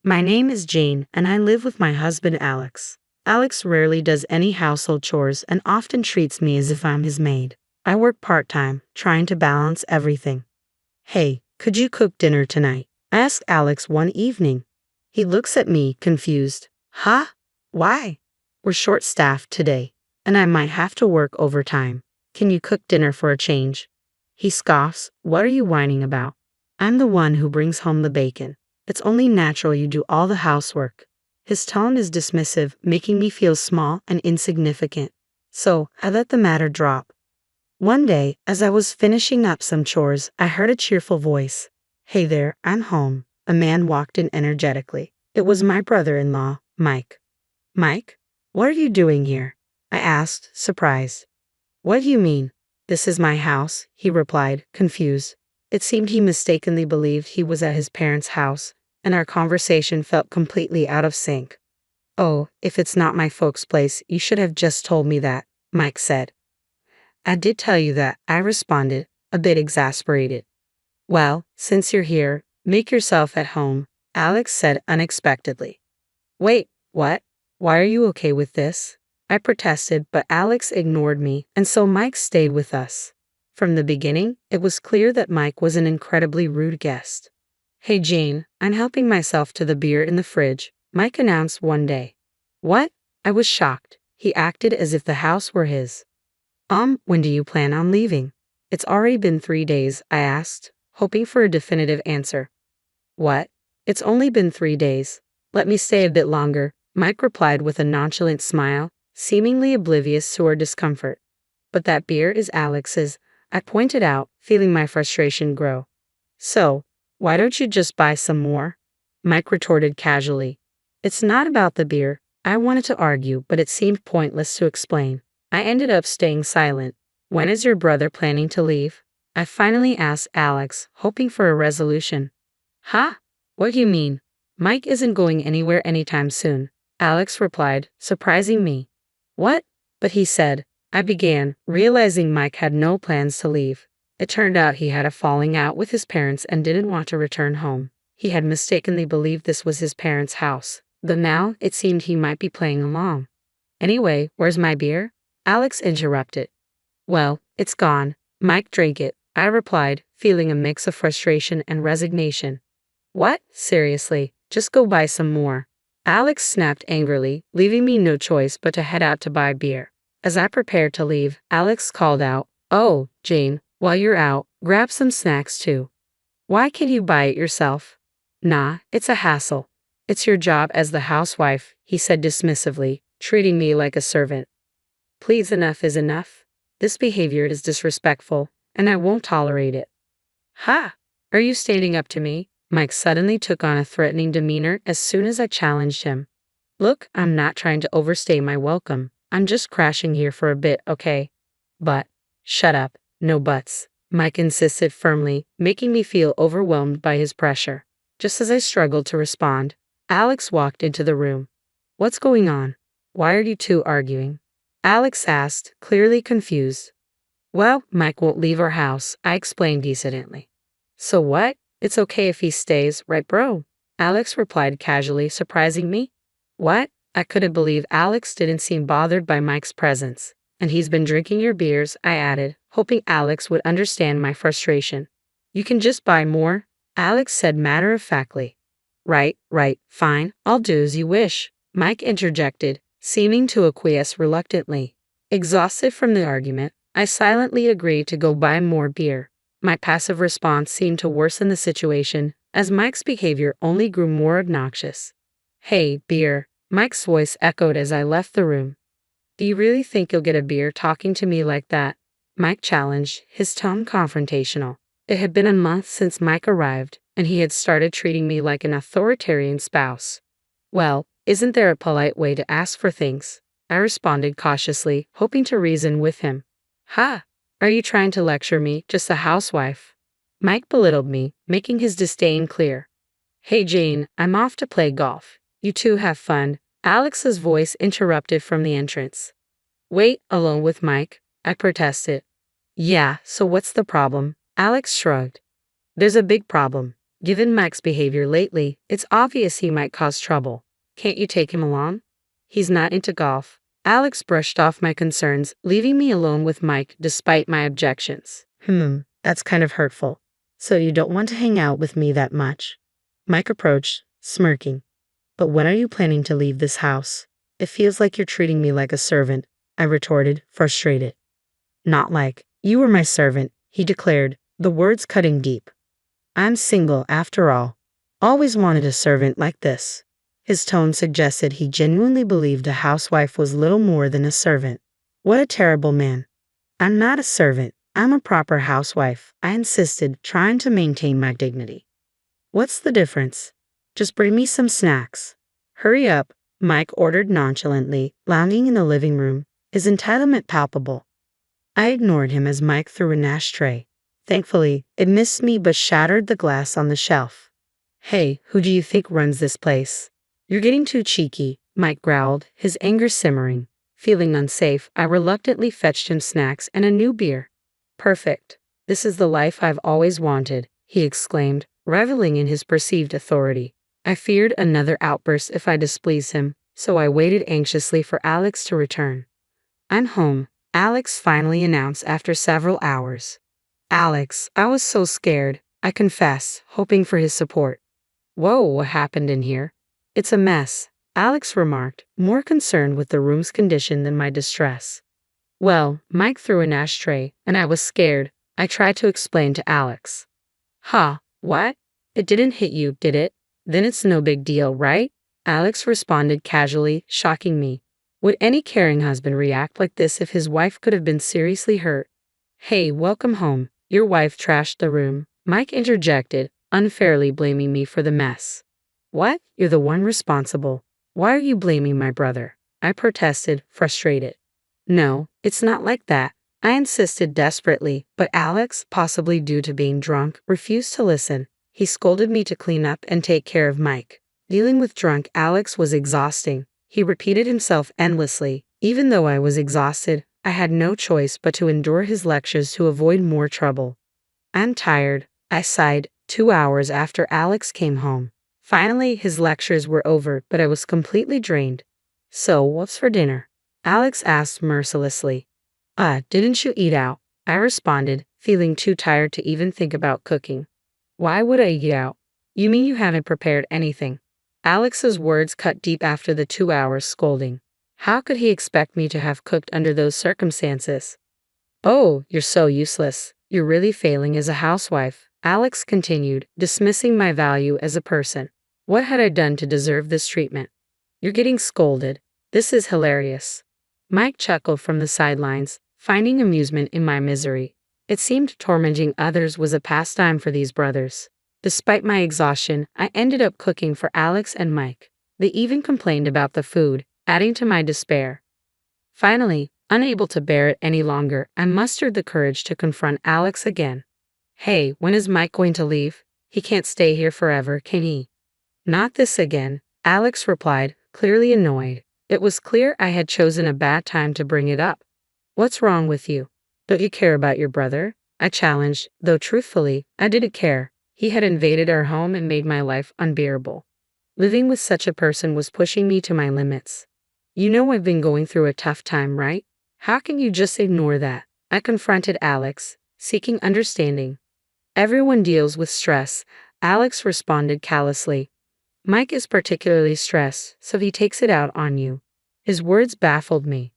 My name is Jane, and I live with my husband Alex. Alex rarely does any household chores and often treats me as if I'm his maid. I work part-time, trying to balance everything. Hey, could you cook dinner tonight? I asked Alex one evening. He looks at me, confused. Huh? Why? We're short-staffed today, and I might have to work overtime. Can you cook dinner for a change? He scoffs. What are you whining about? I'm the one who brings home the bacon. It's only natural you do all the housework. His tone is dismissive, making me feel small and insignificant. So, I let the matter drop. One day, as I was finishing up some chores, I heard a cheerful voice. Hey there, I'm home. A man walked in energetically. It was my brother-in-law, Mike. Mike? What are you doing here? I asked, surprised. What do you mean? This is my house, he replied, confused. It seemed he mistakenly believed he was at his parents' house, and our conversation felt completely out of sync. Oh, if it's not my folks' place, you should have just told me that, Mike said. I did tell you that, I responded, a bit exasperated. Well, since you're here, make yourself at home, Alex said unexpectedly. Wait, what? Why are you okay with this? I protested, but Alex ignored me, and so Mike stayed with us. From the beginning, it was clear that Mike was an incredibly rude guest. Hey Jane, I'm helping myself to the beer in the fridge, Mike announced one day. What? I was shocked. He acted as if the house were his. When do you plan on leaving? It's already been 3 days, I asked, hoping for a definitive answer. What? It's only been 3 days. Let me stay a bit longer, Mike replied with a nonchalant smile, seemingly oblivious to our discomfort. But that beer is Alex's, I pointed out, feeling my frustration grow. So, why don't you just buy some more? Mike retorted casually. It's not about the beer. I wanted to argue, but it seemed pointless to explain. I ended up staying silent. When is your brother planning to leave? I finally asked Alex, hoping for a resolution. Huh? What do you mean? Mike isn't going anywhere anytime soon, Alex replied, surprising me. What? But he said, I began, realizing Mike had no plans to leave. It turned out he had a falling out with his parents and didn't want to return home. He had mistakenly believed this was his parents' house, though now it seemed he might be playing along. Anyway, where's my beer? Alex interrupted. Well, it's gone. Mike drank it, I replied, feeling a mix of frustration and resignation. What? Seriously, just go buy some more. Alex snapped angrily, leaving me no choice but to head out to buy beer. As I prepared to leave, Alex called out, Oh, Jane, while you're out, grab some snacks too. Why can't you buy it yourself? Nah, it's a hassle. It's your job as the housewife, he said dismissively, treating me like a servant. Please, enough is enough. This behavior is disrespectful, and I won't tolerate it. Ha! Are you standing up to me? Mike suddenly took on a threatening demeanor as soon as I challenged him. Look, I'm not trying to overstay my welcome. I'm just crashing here for a bit, okay? But, shut up, no buts, Mike insisted firmly, making me feel overwhelmed by his pressure. Just as I struggled to respond, Alex walked into the room. What's going on? Why are you two arguing? Alex asked, clearly confused. Well, Mike won't leave our house, I explained decently. So what? It's okay if he stays, right bro? Alex replied casually, surprising me. What? I couldn't believe Alex didn't seem bothered by Mike's presence. And he's been drinking your beers, I added, hoping Alex would understand my frustration. You can just buy more, Alex said matter-of-factly. Right, fine, I'll do as you wish, Mike interjected, seeming to acquiesce reluctantly. Exhausted from the argument, I silently agreed to go buy more beer. My passive response seemed to worsen the situation, as Mike's behavior only grew more obnoxious. Hey, beer, Mike's voice echoed as I left the room. Do you really think you'll get a beer talking to me like that? Mike challenged, his tone confrontational. It had been a month since Mike arrived, and he had started treating me like an authoritarian spouse. Well, isn't there a polite way to ask for things? I responded cautiously, hoping to reason with him. Ha! Are you trying to lecture me, just a housewife? Mike belittled me, making his disdain clear. Hey Jane, I'm off to play golf. You two have fun. Alex's voice interrupted from the entrance. Wait, alone with Mike? I protested. Yeah, so what's the problem? Alex shrugged. There's a big problem. Given Mike's behavior lately, it's obvious he might cause trouble. Can't you take him along? He's not into golf. Alex brushed off my concerns, leaving me alone with Mike despite my objections. That's kind of hurtful. So you don't want to hang out with me that much? Mike approached, smirking. But when are you planning to leave this house? It feels like you're treating me like a servant, I retorted, frustrated. Not like. You were my servant, he declared, the words cutting deep. I'm single after all. Always wanted a servant like this. His tone suggested he genuinely believed a housewife was little more than a servant. What a terrible man. I'm not a servant. I'm a proper housewife, I insisted, trying to maintain my dignity. What's the difference? Just bring me some snacks. Hurry up, Mike ordered nonchalantly, lounging in the living room, his entitlement palpable. I ignored him as Mike threw an ashtray. Thankfully, it missed me but shattered the glass on the shelf. Hey, who do you think runs this place? You're getting too cheeky, Mike growled, his anger simmering. Feeling unsafe, I reluctantly fetched him snacks and a new beer. Perfect. This is the life I've always wanted, he exclaimed, reveling in his perceived authority. I feared another outburst if I displeased him, so I waited anxiously for Alex to return. I'm home, Alex finally announced after several hours. Alex, I was so scared, I confess, hoping for his support. Whoa, what happened in here? It's a mess, Alex remarked, more concerned with the room's condition than my distress. Well, Mike threw an ashtray, and I was scared, I tried to explain to Alex. What? It didn't hit you, did it? Then it's no big deal, right? Alex responded casually, shocking me. Would any caring husband react like this if his wife could have been seriously hurt? Hey, welcome home. Your wife trashed the room, Mike interjected, unfairly blaming me for the mess. What? You're the one responsible. Why are you blaming my brother? I protested, frustrated. No, it's not like that. I insisted desperately, but Alex, possibly due to being drunk, refused to listen. He scolded me to clean up and take care of Mike. Dealing with drunk Alex was exhausting. He repeated himself endlessly. Even though I was exhausted, I had no choice but to endure his lectures to avoid more trouble. I'm tired, I sighed, 2 hours after Alex came home. Finally, his lectures were over, but I was completely drained. So, what's for dinner? Alex asked mercilessly. Didn't you eat out? I responded, feeling too tired to even think about cooking. Why would I eat out? You mean you haven't prepared anything? Alex's words cut deep after the 2 hours scolding. How could he expect me to have cooked under those circumstances? Oh, you're so useless. You're really failing as a housewife, Alex continued, dismissing my value as a person. What had I done to deserve this treatment? You're getting scolded. This is hilarious. Mike chuckled from the sidelines, finding amusement in my misery. It seemed tormenting others was a pastime for these brothers. Despite my exhaustion, I ended up cooking for Alex and Mike. They even complained about the food, adding to my despair. Finally, unable to bear it any longer, I mustered the courage to confront Alex again. Hey, when is Mike going to leave? He can't stay here forever, can he? Not this again, Alex replied, clearly annoyed. It was clear I had chosen a bad time to bring it up. What's wrong with you? Don't you care about your brother? I challenged, though truthfully, I didn't care. He had invaded our home and made my life unbearable. Living with such a person was pushing me to my limits. You know I've been going through a tough time, right? How can you just ignore that? I confronted Alex, seeking understanding. Everyone deals with stress, Alex responded callously. Mike is particularly stressed, so he takes it out on you. His words baffled me.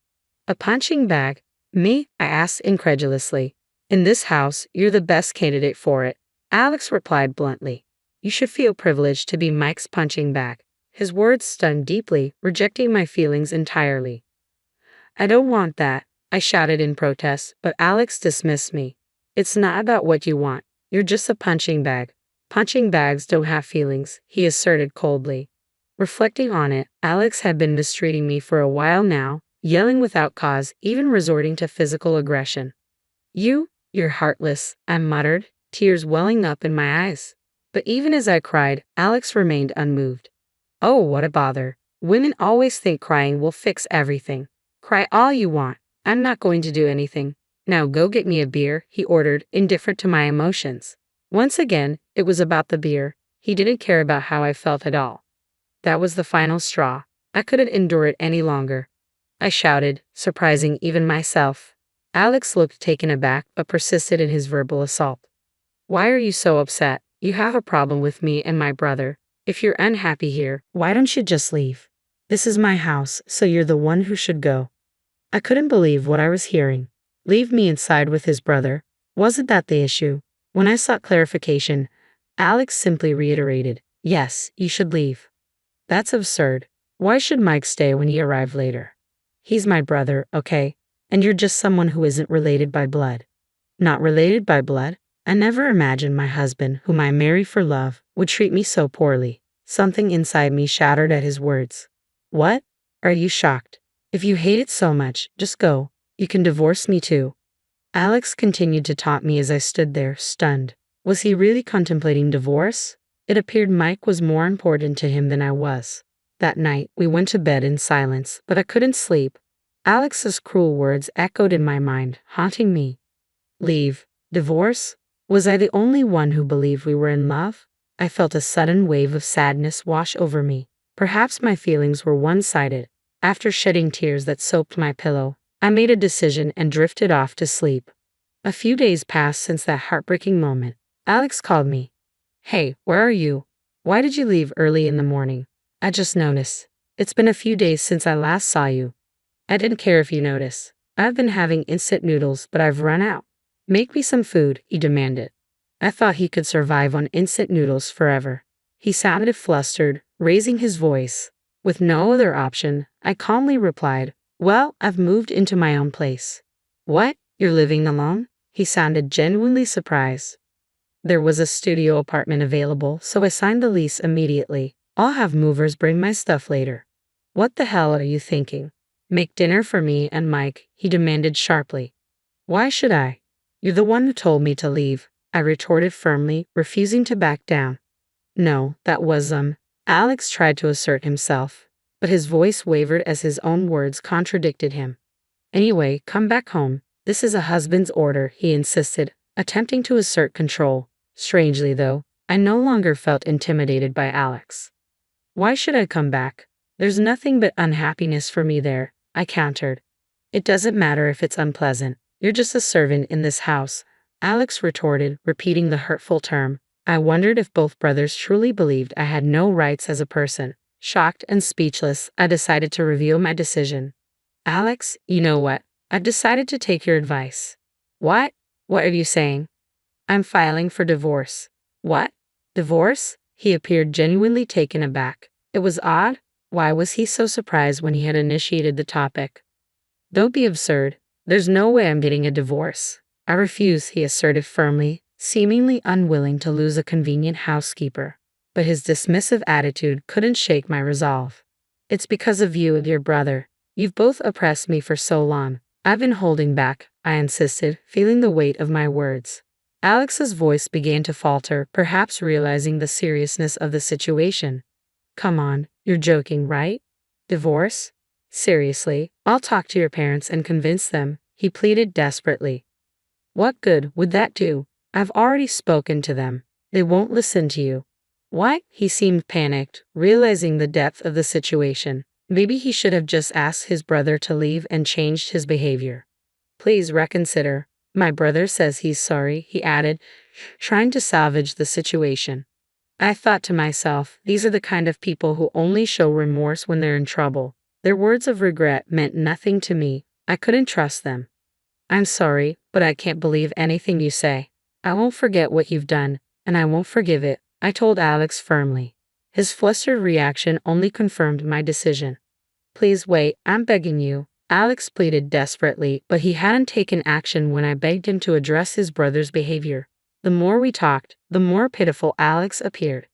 A punching bag? Me? I asked incredulously. In this house, you're the best candidate for it, Alex replied bluntly. You should feel privileged to be Mike's punching bag. His words stung deeply, rejecting my feelings entirely. I don't want that, I shouted in protest, but Alex dismissed me. It's not about what you want. You're just a punching bag. Punching bags don't have feelings, he asserted coldly. Reflecting on it, Alex had been mistreating me for a while now, yelling without cause, even resorting to physical aggression. You're heartless, I muttered, tears welling up in my eyes. But even as I cried, Alex remained unmoved. Oh, what a bother. Women always think crying will fix everything. Cry all you want. I'm not going to do anything. Now go get me a beer, he ordered, indifferent to my emotions. Once again, it was about the beer. He didn't care about how I felt at all. That was the final straw. I couldn't endure it any longer. I shouted, surprising even myself. Alex looked taken aback but persisted in his verbal assault. Why are you so upset? You have a problem with me and my brother. If you're unhappy here, why don't you just leave? This is my house, so you're the one who should go. I couldn't believe what I was hearing. Leave me inside with his brother. Wasn't that the issue? When I sought clarification, Alex simply reiterated, yes, you should leave. That's absurd. Why should Mike stay when he arrived later? He's my brother, okay? And you're just someone who isn't related by blood. Not related by blood? I never imagined my husband, whom I marry for love, would treat me so poorly. Something inside me shattered at his words. What? Are you shocked? If you hate it so much, just go. You can divorce me too. Alex continued to taunt me as I stood there, stunned. Was he really contemplating divorce? It appeared Mike was more important to him than I was. That night, we went to bed in silence, but I couldn't sleep. Alex's cruel words echoed in my mind, haunting me. Leave. Divorce? Was I the only one who believed we were in love? I felt a sudden wave of sadness wash over me. Perhaps my feelings were one-sided. After shedding tears that soaked my pillow, I made a decision and drifted off to sleep. A few days passed since that heartbreaking moment. Alex called me. Hey, where are you? Why did you leave early in the morning? I just noticed. It's been a few days since I last saw you. I didn't care if you noticed. I've been having instant noodles, but I've run out. Make me some food, he demanded. I thought he could survive on instant noodles forever. He sounded flustered, raising his voice. With no other option, I calmly replied, well, I've moved into my own place. What? You're living alone? He sounded genuinely surprised. There was a studio apartment available, so I signed the lease immediately. I'll have movers bring my stuff later. What the hell are you thinking? Make dinner for me and Mike, he demanded sharply. Why should I? You're the one who told me to leave, I retorted firmly, refusing to back down. No, that was Alex tried to assert himself, but his voice wavered as his own words contradicted him. Anyway, come back home. This is a husband's order, he insisted, attempting to assert control. Strangely, though, I no longer felt intimidated by Alex. Why should I come back? There's nothing but unhappiness for me there, I countered. It doesn't matter if it's unpleasant. You're just a servant in this house, Alex retorted, repeating the hurtful term. I wondered if both brothers truly believed I had no rights as a person. Shocked and speechless, I decided to reveal my decision. Alex, you know what? I've decided to take your advice. What? What are you saying? I'm filing for divorce. What? Divorce? He appeared genuinely taken aback. It was odd. Why was he so surprised when he had initiated the topic? Don't be absurd. There's no way I'm getting a divorce. I refuse, he asserted firmly, seemingly unwilling to lose a convenient housekeeper. But his dismissive attitude couldn't shake my resolve. It's because of you and your brother. You've both oppressed me for so long. I've been holding back, I insisted, feeling the weight of my words. Alex's voice began to falter, perhaps realizing the seriousness of the situation. Come on, you're joking, right? Divorce? Seriously, I'll talk to your parents and convince them, he pleaded desperately. What good would that do? I've already spoken to them. They won't listen to you. What? He seemed panicked, realizing the depth of the situation. Maybe he should have just asked his brother to leave and changed his behavior. Please reconsider. My brother says he's sorry, he added, trying to salvage the situation. I thought to myself, these are the kind of people who only show remorse when they're in trouble. Their words of regret meant nothing to me. I couldn't trust them. I'm sorry, but I can't believe anything you say. I won't forget what you've done, and I won't forgive it, I told Alex firmly. His flustered reaction only confirmed my decision. Please wait, I'm begging you, Alex pleaded desperately, but he hadn't taken action when I begged him to address his brother's behavior. The more we talked, the more pitiful Alex appeared.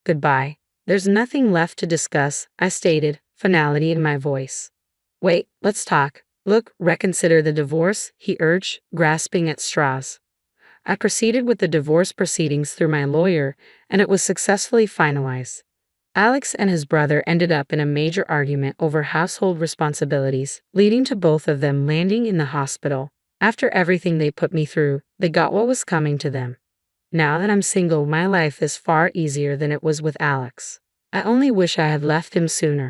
Goodbye. There's nothing left to discuss, I stated, finality in my voice. Wait, let's talk. Look, reconsider the divorce, he urged, grasping at straws. I proceeded with the divorce proceedings through my lawyer, and it was successfully finalized. Alex and his brother ended up in a major argument over household responsibilities, leading to both of them landing in the hospital. After everything they put me through, they got what was coming to them. Now that I'm single, my life is far easier than it was with Alex. I only wish I had left him sooner.